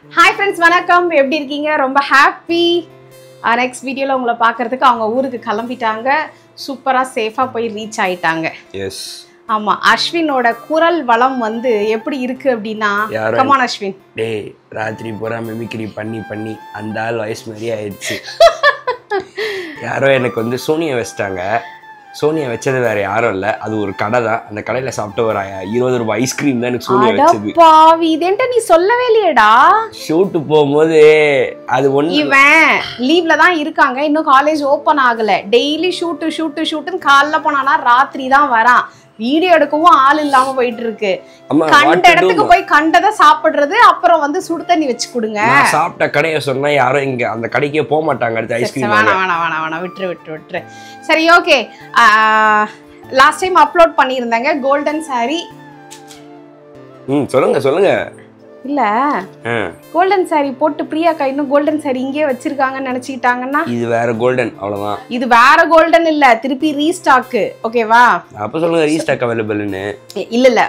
Hi friends, வணக்கம். எப்படி இருக்கீங்க? ரொம்ப ஹாப்பி. நெக்ஸ்ட் வீடியோல உங்களை பார்க்கிறதுக்கு அவங்க ஊருக்கு கிளம்பிட்டாங்க. சூப்பரா சேஃபா போய் ரீச் ஆயிட்டாங்க. எஸ். ஆமா, அஸ்வினோட குரல் வளம் வந்து எப்படி இருக்கு அப்படின்னா, கம் ஆன் அஸ்வின். டேய், ராத்திரி பூரா மிமிக்ரி பண்ணி அந்த ஆள் வயசு மாதிரியே ஆயிடுச்சு. யாரோ எனக்கு வந்து சோனியா வச்சிட்டாங்க. சோனியா வச்சது வேற யாரும் இல்ல, அது ஒரு கடை தான். அந்த கடையில சாப்பிட்ட ஒரு 20 ரூபாய் ஐஸ்கிரீம் தான் எனக்கு சோனியா வச்சது. பாவி, இதென்ட்ட நீ சொல்லவே இல்லையேடா. ஷூட் போகும்போது அது ஒண்ணு. இவன் லீவ்ல தான் இருக்காங்க, இன்னும் காலேஜ் ஓபன் ஆகல. டெய்லி ஷூட்டுன்னு காலைல போனானா ராத்திரி தான் வரான். வீடியோ எடுக்கவும் ஆள் இல்லாம போயிட்டு இருக்கு. கண்ட இடத்துக்கு போய் கண்டதை சாப்பிடுறது, அப்புறம் வந்து சுடு தண்ணி வச்சு கொடுங்க. சாப்பிட்ட கடையை சொன்னா யாரும் இங்க அந்த கடைக்கே போக மாட்டாங்க. அடுத்து ஐஸ்கிரீம் வேணாம் விட்டுரு. சரி, ஓகே. லாஸ்ட் டைம் அப்லோட் பண்ணியிருந்தாங்க கோல்டன் சாரி. சொல்லுங்க. இல்ல, கோல்டன் சாரி போட்டு பிரியாக்கா இன்னும் கோல்டன் சாரி இங்கே வச்சிருக்காங்கன்னு நினைச்சிட்டாங்கன்னா இது வேற கோல்டன், அவ்வளவுதான். இது வேற கோல்டன் இல்ல, திருப்பி ரீஸ்டாக். ஓகேவா? அப்ப சொல்லுங்க ரீஸ்டாக் அவைலபிள்னு. இல்ல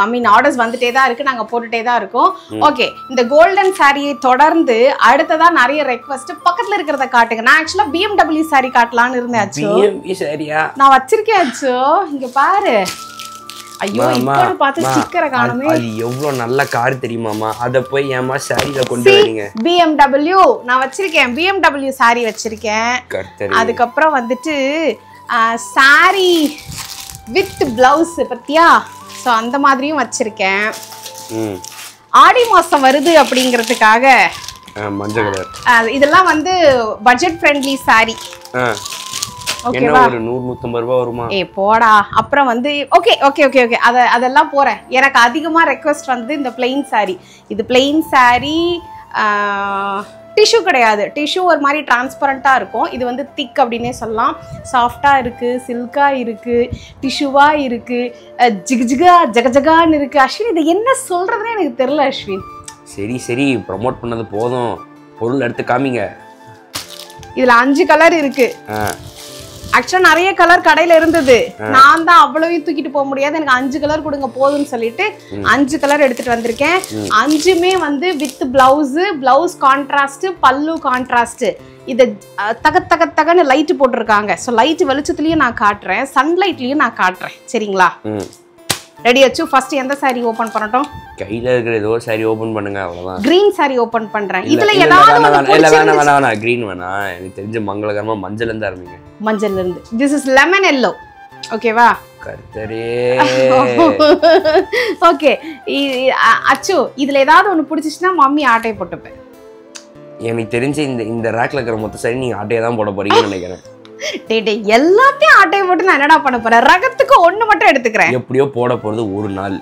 ஐ மீன் ஆர்டர்ஸ் வந்துட்டே தான் இருக்கு, நாங்க போட்டுட்டே தான் இருக்கோம். ஓகே, இந்த கோல்டன் சாரியை தொடர்ந்து அடுத்ததா நிறைய ரெக்வெஸ்ட். பக்கத்துல இருக்கிறத காட்டுங்க. நான் ஆக்சுவலா BMW சாரி காட்டலாம்னு இருந்தேன். நான் வச்சிருக்கேன். இங்க பாரு. ஐயோ, இப்போ பார்த்து ஸ்டிக்கரை காணுமே. அது எவ்வளவு நல்ல கார் தெரியுமாமா? அத போய் ஏமா சாரில கொண்டு வரீங்க? BMW நான் வச்சிருக்கேன். BMW சாரி வச்சிருக்கேன். அதுக்கப்புறம் வந்துட்டு சாரி வித் பிளவுஸ் பத்தியா, சோ அந்த மாதிரியும் வச்சிருக்கேன். ஆடி மாசம் வருது அப்படிங்கிறதுக்காக மஞ்சள் கலர் இதெல்லாம் வந்து பட்ஜெட் ஃப்ரெண்ட்லி சாரி. ஓகேவா? ஒரு 100-150 ரூபாய் வருமா? போடா. அப்புறம் வந்து ஓகே அதெல்லாம் போறேன். எனக்கு அதிகமா ரெக்வெஸ்ட் வந்து இந்த பிளெயின் சாரி. இது பிளெயின் சாரி, டிஷ்யூ கிடையாது. டிஷ்யூ ஒரு மாதிரி டிரான்ஸ்பரண்டா இருக்கும். இது வந்து திக் அப்படின்னே சொல்லலாம். சாஃப்டா இருக்கு, சில்கா இருக்கு, டிஷ்யூவா இருக்கு, ஜகஜகான்னு இருக்கு. அஸ்வின், இது என்ன சொல்றதுன்னு எனக்கு தெரியல அஸ்வின். சரி ப்ரமோட் பண்ணது போதும், பொருள் எடுத்து காமிங்க. இதுல 5 கலர் இருக்கு. ஆக்சுவலா நிறைய கலர் கடையில இருந்தது. நான் தான் அவ்வளவையும் தூக்கிட்டு போக முடியாது, எனக்கு 5 கலர் கொடுங்க போதும்னு சொல்லிட்டு 5 கலர் எடுத்துட்டு வந்திருக்கேன். 5மே வந்து வித் பிளவுஸ் கான்ட்ராஸ்ட், பல்லு கான்ட்ராஸ்ட். இதை தகன்னு லைட் போட்டிருக்காங்க. ஸோ லைட் வெளிச்சத்துலயும் நான் காட்டுறேன், சன்லைட்லயும் நான் காட்டுறேன். சரிங்களா? ரெடி ஆச்சு. ஃபர்ஸ்ட் எந்த சாரி ஓபன் பண்ணட்டும்? கையில இருக்கிற ஏதோ சாரி ஓபன் பண்ணுங்க, அவ்வளவுதான். கிரீன் சாரி ஓபன் பண்றேன். இதுல ஏதாவது வேணாம் கிரீன் வேணாம். எனக்கு தெரிஞ்ச மங்களகரமா மஞ்சள்ல இருந்து ஆரம்பிங்க. மஞ்சள்ல இருந்து. This is lemon yellow. ஓகேவா? கர்த்தரே. ஓகே அச்சு, இதுல ஏதாவது ஒண்ணு பிடிச்சிச்சுன்னா மம்மி ஆட்டை போட்டுப்பேன். எனக்கு தெரிஞ்சு இந்த ரேக்ல இருக்கிற மொத்த சாரி நீங்க ஆட்டையை தான் போட போறீங்கன்னு நினைக்கிறேன். எல்லாத்தையும் ஆட்டையை போட்டு நான் என்னடா பண்ண போறேன்? ரகத்துக்கு ஒண்ணு மட்டும் எடுத்துக்கிறேன். எப்படியோ போட போறது ஒரு நாள்,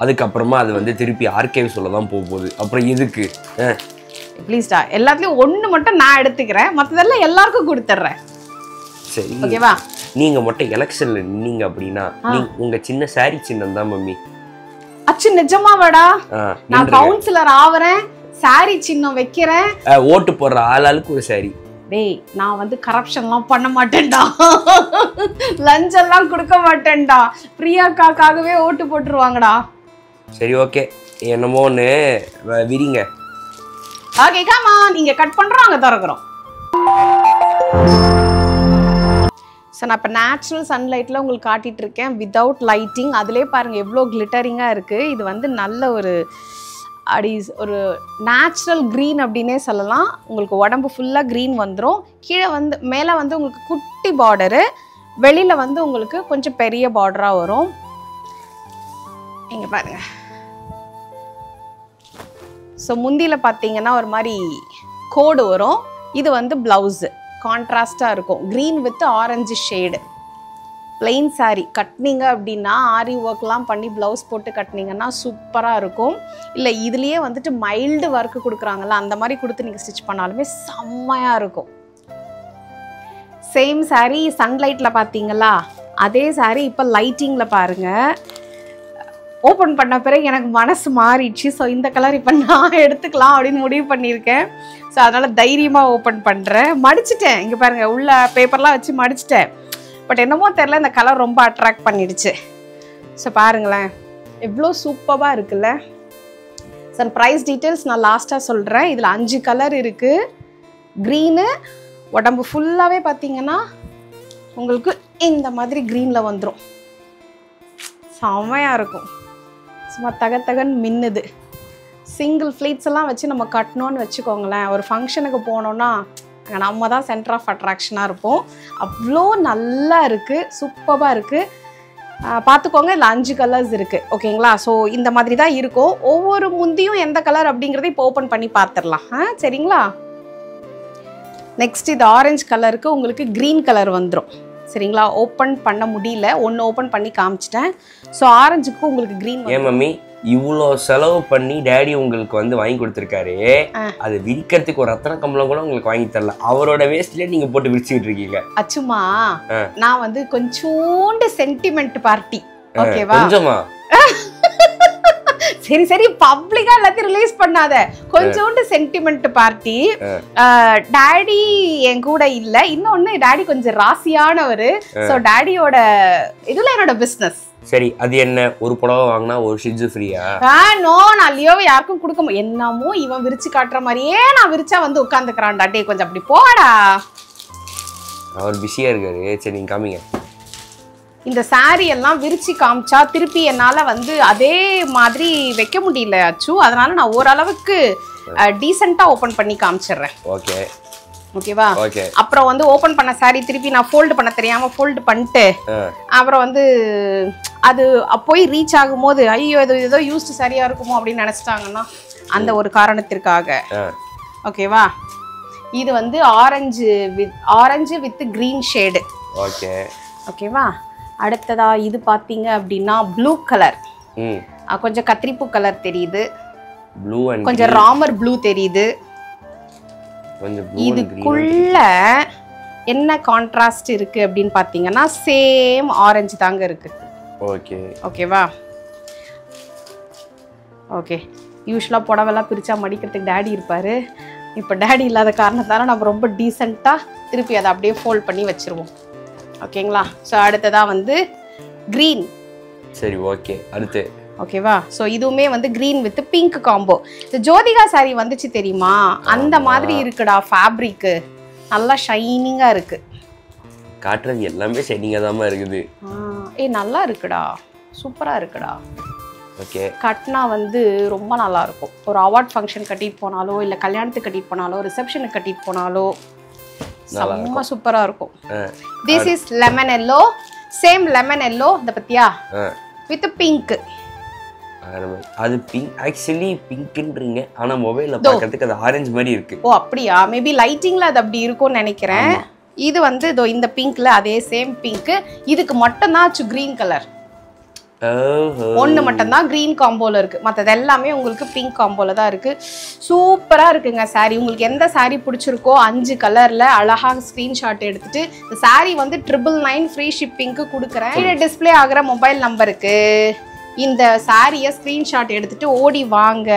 அதுக்கப்புறமா அது வந்து திருப்பி ஆர்கைவ் சொல்லதான் போகுது. அப்புறம் எதுக்கு? ப்ளீஸ்டா, எல்லாத்துலயும் ஒண்ணு மட்டும் நான் எடுத்துக்கிறேன், மத்ததெல்லாம் எல்லாருக்கும் கொடுத்துட்றேன். சரி, ஓகேவா? நீங்க மட்டும் எலெக்ஷன்ல நின்னீங்க அப்படின்னா உங்க சின்ன சாரி சின்னம் தான் மம்மி. அச்சு, நிஜமாவாடா? நான் கவுன்சிலர் ஆவறேன், சாரி சின்னம் வைக்கிறேன். ஓட்டு போடுற ஆளாளுக்கு ஒரு சாரி. டேய், நான் வந்து கரப்ஷன்லாம் பண்ண மாட்டேன்டா, லஞ்செல்லாம் கொடுக்க மாட்டேன்டா. பிரியாக்காகவே ஓட்டு போட்டுருவாங்கடா. சரி, ஓகே, என்னமோ ஒன்று விரிங்க. Okay, come on. இங்க கட் பண்றோம், அங்க திறக்கிறோம். ஸோ நான் இப்போ நேச்சுரல் சன்லைட்டில் உங்களுக்கு காட்டிகிட்டு இருக்கேன், வித்தவுட் லைட்டிங். அதிலே பாருங்கள் எவ்வளோ கிளிட்டரிங்காக இருக்குது. இது வந்து நல்ல ஒரு நேச்சுரல் க்ரீன் அப்படின்னே சொல்லலாம். உங்களுக்கு உடம்பு ஃபுல்லாக க்ரீன் வந்துடும். கீழே வந்து மேலே வந்து உங்களுக்கு குட்டி பார்டரு, வெளியில் வந்து உங்களுக்கு கொஞ்சம் பெரிய பார்டராக வரும். இங்கே பாருங்கள். ஸோ முந்தியில் பார்த்தீங்கன்னா ஒரு மாதிரி கோடு வரும். இது வந்து ப்ளவுஸு கான்ட்ராஸ்டாக இருக்கும், green with orange shade. Plain sari கட்டினீங்க அப்படின்னா ஆரி ஒர்க்லாம் பண்ணி ப்ளவுஸ் போட்டு கட்டினீங்கன்னா சூப்பராக இருக்கும். இல்லை இதுலேயே வந்துட்டு மைல்டு ஒர்க்கு கொடுக்குறாங்கல்ல, அந்த மாதிரி கொடுத்து நீங்கள் ஸ்டிச் பண்ணாலுமே செம்மையாக இருக்கும். சேம் சாரி சன்லைட்டில் பார்த்தீங்களா, அதே சாரி இப்போ லைட்டிங்கில் பாருங்கள். ஓப்பன் பண்ண பிறகு எனக்கு மனசு மாறிடுச்சு. ஸோ இந்த கலர் இப்போ நான் எடுத்துக்கலாம் அப்படின்னு முடிவு பண்ணியிருக்கேன். ஸோ அதனால் தைரியமாக ஓப்பன் பண்ணுறேன். மடிச்சிட்டேன், இங்கே பாருங்கள், உள்ள பேப்பர்லாம் வச்சு மடிச்சிட்டேன். பட் என்னமோ தெரில, இந்த கலர் ரொம்ப அட்ராக்ட் பண்ணிடுச்சு. ஸோ பாருங்களேன் எவ்வளோ சூப்பராக இருக்குல்ல. சார் ப்ரைஸ் டீட்டெயில்ஸ் நான் லாஸ்ட்டாக சொல்கிறேன். இதில் 5 கலர் இருக்குது. க்ரீனு உடம்பு ஃபுல்லாகவே பார்த்தீங்கன்னா உங்களுக்கு இந்த மாதிரி க்ரீனில் வந்துடும். செம்மையாக இருக்கும். சும்மா தகன்னு மின்னுது. சிங்கிள் ஃப்ளீட்ஸ் எல்லாம் வச்சு நம்ம கட்டணும்னு வச்சுக்கோங்களேன். ஒரு ஃபங்க்ஷனுக்கு போனோன்னா அங்கே நம்ம தான் சென்டர் ஆஃப் அட்ராக்ஷனாக இருப்போம். அவ்வளோ நல்லா இருக்குது, சூப்பராக இருக்குது. பார்த்துக்கோங்க, இதில் 5 கலர்ஸ் இருக்குது. ஓகேங்களா? ஸோ இந்த மாதிரி தான் இருக்கும். ஒவ்வொரு முந்தியும் எந்த கலர் அப்படிங்கிறத இப்போ ஓப்பன் பண்ணி பார்த்துடலாம். சரிங்களா? நெக்ஸ்ட் இது ஆரஞ்சு கலருக்கு உங்களுக்கு க்ரீன் கலர் வந்துடும். சரிங்களா? ஓப்பன் பண்ண முடியல, ஒன்று ஓப்பன் பண்ணி காமிச்சிட்டேன். ஸோ ஆரஞ்சுக்கு உங்களுக்கு க்ரீன். ஏன் மம்மி இவ்வளோ செலவு பண்ணி டேடி உங்களுக்கு வந்து வாங்கி கொடுத்துருக்காரு, அது விரிக்கிறதுக்கு ஒரு ரத்தன கம்பளம் கூட உங்களுக்கு வாங்கி தரல. அவரோட வேஸ்ட்லேயே நீங்கள் போட்டு விரிச்சுக்கிட்டு இருக்கீங்க. அச்சுமா, நான் வந்து கொஞ்சோண்டு சென்டிமெண்ட் பார்ட்டி. ஓகேவா? கொஞ்சமா சரி சரி, பப்ளிக்கா எல்லாத்தையும் ரிலீஸ் பண்ணாத. கொஞ்சோண்டு சென்டிமெண்ட் பார்ட்டி. டாடி என் கூட இல்ல. இன்னொன்னு, டாடி கொஞ்சம் ராசியானவர். சோ டாடியோட இதுல என்னோட பிசினஸ். சரி, அது என்ன? ஒரு புடவை வாங்கினா ஒரு ஷிட்ஜு ஃப்ரீயா? நோ, நான் லியோவை யாருக்கும் கொடுக்க முடியும். என்னமோ இவன் விரிச்சு காட்டுற மாதிரியே நான் விரிச்சா வந்து உட்காந்துக்கிறான்டா. டே கொஞ்சம் அப்படி போடா. அவர் பிஸியா இருக்காரு. சரி நீங்க காமிங்க. இந்த சாரி எல்லாம் விரிச்சு காமிச்சா திருப்பி என்னால வந்து அதே மாதிரி வைக்க முடியல அச்சு. அதனால நான் ஓரளவுக்கு டீசெண்டா ஓபன் பண்ணி காமிச்சிடுறேன். ஓகே ஓகேவா? ஓகே. அப்புறம் வந்து ஓபன் பண்ண சாரி திருப்பி நான் ஃபோல்ட் பண்ண தெரியாம ஃபோல்ட் பண்ணிட்டு அப்புறம் வந்து அது போய் ரீச் ஆகும்போது ஐயோ இது ஏதோ யூஸ்டு சரியா இருக்குமோ அப்படின்னு நினைச்சிட்டாங்கன்னா அந்த ஒரு காரணத்திற்காக. ஓகேவா? இது வந்து orange with green shade. Okay ஓகேவா? அடுத்ததா இது பாத்தீங்க அப்படின்னா ப்ளூ கலர். கொஞ்சம் கத்திரிப்பூ கலர் தெரியுது. ப்ளூ அண்ட் கொஞ்சம் ராமர் ப்ளூ தெரியுது. இதுக்குள்ள என்ன கான்ட்ராஸ்ட் இருக்கு அப்படின்னு பாத்தீங்கன்னா சேம் ஆரஞ்சு தாங்க இருக்கு. ஓகே ஓகேவா? ஓகே. யூஸ்வலா புடவெல்லாம் பிரிச்சா மடிக்கிறதுக்கு டாடி இருப்பாரு. இப்போ டாடி இல்லாத காரணத்தால நம்ம ரொம்ப டீசெண்டா திருப்பி அதை அப்படியே ஃபோல்ட் பண்ணி வச்சிருவோம். ஓகேங்களா? ஸோ அடுத்ததா வந்து கிரீன். சரி ஓகே. அடுத்து ஓகேவா? ஸோ இதுவுமே வந்து கிரீன் வித் பிங்க் காம்போ. இந்த ஜோதிகா சாரி வந்துச்சு தெரியுமா? அந்த மாதிரி இருக்குடா ஃபேப்ரிக். நல்லா ஷைனிங்கா இருக்கு. காட்டுறது எல்லாமே ஷைனிங்கா தான் இருக்குது. நல்லா இருக்குடா, சூப்பரா இருக்குடா. ஓகே. கட்னா வந்து ரொம்ப நல்லா இருக்கும். ஒரு அவார்ட் ஃபங்க்ஷன் கட்டிட்டு போனாலோ இல்ல கல்யாணத்துக்கு கட்டிட்டு போனாலோ ரிசப்ஷனுக்கு கட்டிட்டு போனாலோ செம்ம சூப்பரா இருக்கும். This is lemon yellow. Same lemon yellow இந்த பத்தியா வித் பிங்க். அது பிங்க். ஆக்சுவலி பிங்க்ன்றீங்க, ஆனா மொபைல்ல பார்க்கிறதுக்கு அது ஆரஞ்சு மாதிரி இருக்கு. ஓ அப்படியா? மேபி லைட்டிங்ல அது அப்படி இருக்கும்னு நினைக்கிறேன். இது வந்து இதோ இந்த பிங்க்ல அதே சேம் பிங்க். இதுக்கு மட்டும் தான் கிரீன் கலர். ஒன்று மட்டும்தான் கிரீன் காம்போல இருக்கு. மற்றது எல்லாமே உங்களுக்கு பிங்க் காம்போல தான் இருக்கு. சூப்பரா இருக்குங்க சாரி. உங்களுக்கு எந்த சாரி பிடிச்சிருக்கோ 5 கலர்ல அழகாக ஸ்கிரீன்ஷாட் எடுத்துட்டு இந்த சாரி வந்து 999 ஃப்ரீ ஷிப்பிங்க்கு கொடுக்குறேன். கீழே டிஸ்பிளே ஆகிற மொபைல் நம்பருக்கு இந்த சாரியை ஸ்கிரீன்ஷாட் எடுத்துட்டு ஓடி வாங்க.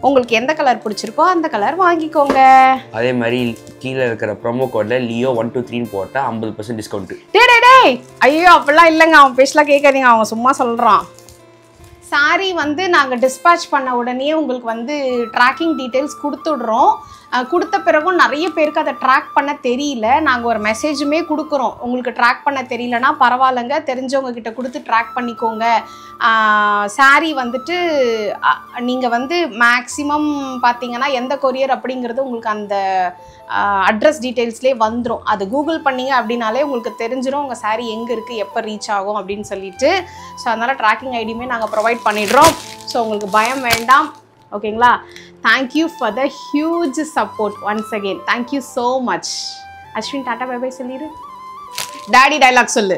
உங்களுக்கு எந்த கலர் பிடிச்சிருக்கோ அந்த கலர் வாங்கிக்கோங்க. அதே மாதிரி கீழே இருக்கிற ப்ரோமோ கோட்ல லியோ 123 போட்டா 50% டிஸ்கவுண்ட். டேய் ஐயோ அப்படிலாம் இல்லைங்க, அவன் பேசலாம் கேட்காதீங்க, அவன் சும்மா சொல்றான். சாரி வந்து நாங்கள் டிஸ்பேச் பண்ண உடனே உங்களுக்கு வந்து ட்ராக்கிங் டீட்டெயில்ஸ் கொடுத்துடுறோம். கொடுத்த பிறகும் நிறைய பேருக்கு அதை ட்ராக் பண்ண தெரியல. நாங்கள் ஒரு மெசேஜுமே கொடுக்குறோம். உங்களுக்கு ட்ராக் பண்ண தெரியலனா பரவாயில்லைங்க, தெரிஞ்சவங்க கிட்ட கொடுத்து ட்ராக் பண்ணிக்கோங்க. சாரி வந்துட்டு நீங்கள் வந்து மேக்ஸிமம் பார்த்தீங்கன்னா எந்த கொரியர் அப்படிங்கிறது உங்களுக்கு அந்த அட்ரஸ் டீட்டெயில்ஸ்லேயே வந்துடும். அது கூகுள் பண்ணிங்க அப்படின்னாலே உங்களுக்கு தெரிஞ்சிடும் உங்கள் சாரி எங்கே இருக்குது, எப்போ ரீச் ஆகும் அப்படின்னு சொல்லிட்டு. ஸோ அதனால் ட்ராக்கிங் ஐடியுமே நாங்கள் ப்ரொவைட் பண்ணிடுறோம். ஸோ உங்களுக்கு பயம் வேண்டாம். ஓகேங்களா? Thank you for the huge support once again. Thank you so much. Ashwin tata bye bye சொல்லிடு. டாடி டைலாக் சொல்லு.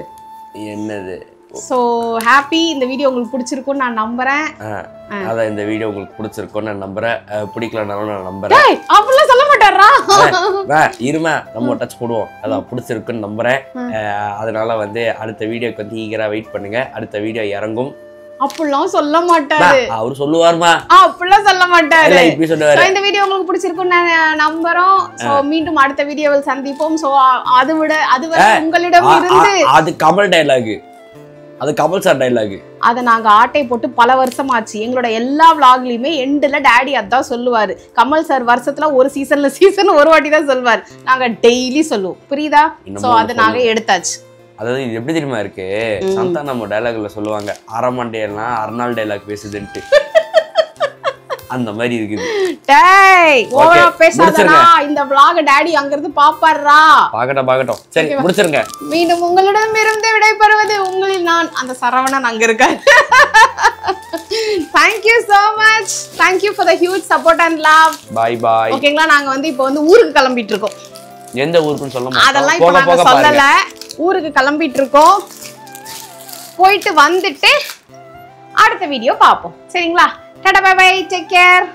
என்னது? So happy. இந்த வீடியோ உங்களுக்கு பிடிச்சிருக்கும்னு நான் நம்புறேன். அதான் இந்த வீடியோ உங்களுக்கு பிடிச்சிருக்கும்னு நான் நம்புறேன். பிடிக்கலனாலும் நான் நம்புறேன். அப்படிலாம் சொல்ல மாட்டாரா? இருமா, நம்ம டச் போடுவோம். அதான் பிடிச்சிருக்குன்னு நம்புறேன். அதனால வந்து அடுத்த வீடியோக்கு வந்து ஈகரா வெயிட் பண்ணுங்க. அடுத்த வீடியோ இறங்கும். அப்படிலாம் சொல்ல மாட்டாரு. அவரு சொல்லுவாருமா? அப்படிலாம் சொல்ல மாட்டாரு. இப்படி சொல்லுவாரு. இந்த வீடியோ உங்களுக்கு பிடிச்சிருக்கும்னு நம்புறோம். சோ மீண்டும் அடுத்த வீடியோவில் சந்திப்போம். சோ அதுவரை உங்களிடம் இருந்து அது கமல் டைலாக். அது கமல் சார் டைலாக். அதை நாங்க ஆட்டை போட்டு பல வருஷமாச்சு. எங்களோட எல்லா விளாக்லயுமே எண்டுல டாடி அதான் சொல்லுவாரு. கமல் சார் வருஷத்துல ஒரு சீசன் ஒரு வாட்டி தான் சொல்லுவாரு, நாங்க டெய்லி சொல்லுவோம். புரியுதா? சோ அதை நாங்க எடுத்தாச்சு. அதாவது இது எப்படி தெரியுமா இருக்கு, சந்தானம் நம்ம டைலாக்ல சொல்லுவாங்க, அரமண்டையெல்லாம் அர்னால் டைலாக் பேசுதுன்ட்டு. அந்த மாதிரி இருக்குது. டேய் ஓவரா பேசாதடா. இந்த vlog டாடி அங்க இருந்து பாப்பாருடா. பாக்கட்டும். சரி முடிச்சிருங்க. மீண்டும் உங்களிடமிருந்து விடைபெறுவது உங்களில் நான், அந்த சரவணன் அங்க இருக்காரு. Thank you so much. Thank you for the huge support and love. Bye bye. ஓகேங்களா? நாங்க இப்போ ஊருக்கு கிளம்பிட்டு இருக்கோம். எந்த ஊருக்குன்னு சொல்ல மாட்டோம். அதெல்லாம் இப்போ நாங்க சொல்லல. ஊருக்கு கிளம்பிட்டு இருக்கோம். போயிட்டு வந்துட்டு அடுத்த வீடியோ பாப்போம். சரிங்களா? Tata bye bye. Take care.